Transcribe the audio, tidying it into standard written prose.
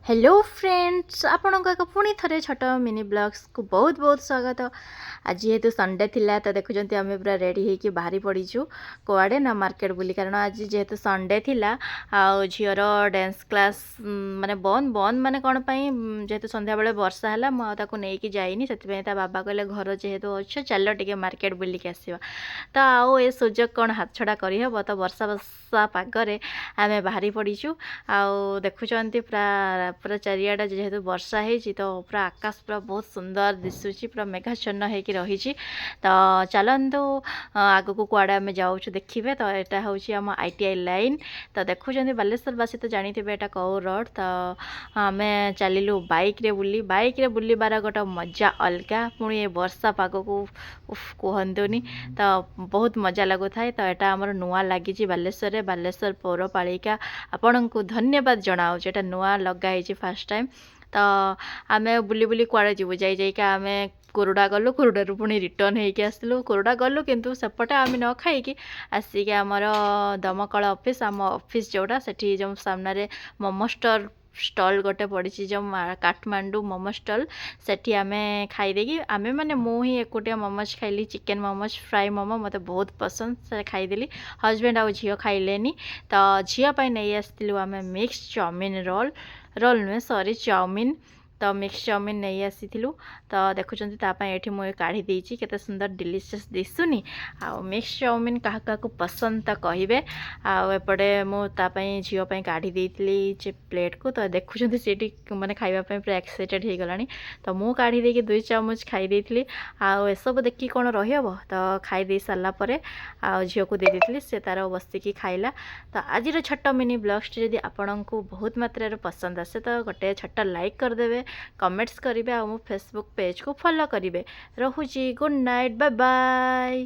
Hello friends आपणक एक पुणी थे छोट मिनी ब्लॉग्स को बहुत बहुत स्वागत। आज जेहेतु संडे थिला तो देखुं आम पूरा रेडी होकर बाहरी पड़ीचु कड़े ना मार्केट बुली कारण आज जेहेतु संडे थिला आ झीर डांस क्लास माने बंद बंद माने कौन जेहेतु संध्या बेले वर्षा है मुझे नहीं जाइनी से बाबा कहले घर जेहेतु अच्छे चल टे मार्केट बुलिक आसवा तो आओ ये सुजोग कौन हाथ छड़ा करहब तो वर्षा वर्षा पागरे आम बाहरी पड़ीचु आउ देखुं पूरा पूरा चारिआडा जेहेतु वर्षा होती तो पूरा आकाश पूरा बहुत सुंदर दिशुची पूरा मेघाच्छन्न होकर रही। तो चलतु आग को कड़े आम जाऊँ देखिए। तो यहाँ हूँ आम ITI लाइन तो देखुं बालेश्वरवासी तो जानते यहाँ कौ रोड तो आम चलू बाइक रे बुलबार गोटे मजा अलग पुणी ये वर्षा पाग को कहतुनि तो बहुत मजा लगुए। तो यहाँ आमर नुआ लगी बालेश्वर बालेश्वर पौरपालिका आपण को धन्यवाद जनाऊँ यहाँ नुआ लगाई फास्ट टाइम। तो आम बुली बुली कड़े जीवु जाइका आम कोरडा गलु कोरडारू पुणी रिटर्न होके आसलु कोरडा गलु किंतु सेपटे आम न खाई आसिक आमर दमकल ऑफिस आम ऑफिस जोड़ा से जो सामने मोमो स्टॉल गोटे पड़ी जो काठमांडू मोमो स्टॉल सेठी आम खाईदे आम मैंने मुझे एकुटिया मोमोज खाइली चिकेन मोमोज फ्राई मोमो मत बहुत पसंद से खाईदेली हजबैंड आउ झील खाइलेनी। तो झील नहीं आसलु आम मिक्स चाउमिन रोल रोल नुहे सॉरी चाउमिन तो मिक्स चाउमिन नहीं आसी तो देखुं ये मुझे काढ़ी देती केते सुंदर डिलीशियस दिशुनी आ मिक्स चाउमिन क्या क्या पसंद तो कहे आपटे मुझे झील काढ़ी देती प्लेट को तो देखुं सीटी मैंने खावाई पूरा एक्साइटेड हो गला। तो मुझे काढ़ी देकी 2 चामच खाई देती आसब देखिए कौन रहीहब तो खाई सारापर झील को दे देती से तार बसिकी खाइला। तो आज छोट मिनी ब्लॉग्स जदि आपण को बहुत मात्रा पसंद आसे तो गोटे छोट लाइक करदे कमेंट्स करेंगे और मो फेसबुक पेज को फॉलो करेंगे। रहुची गुड नाइट बाय बाय।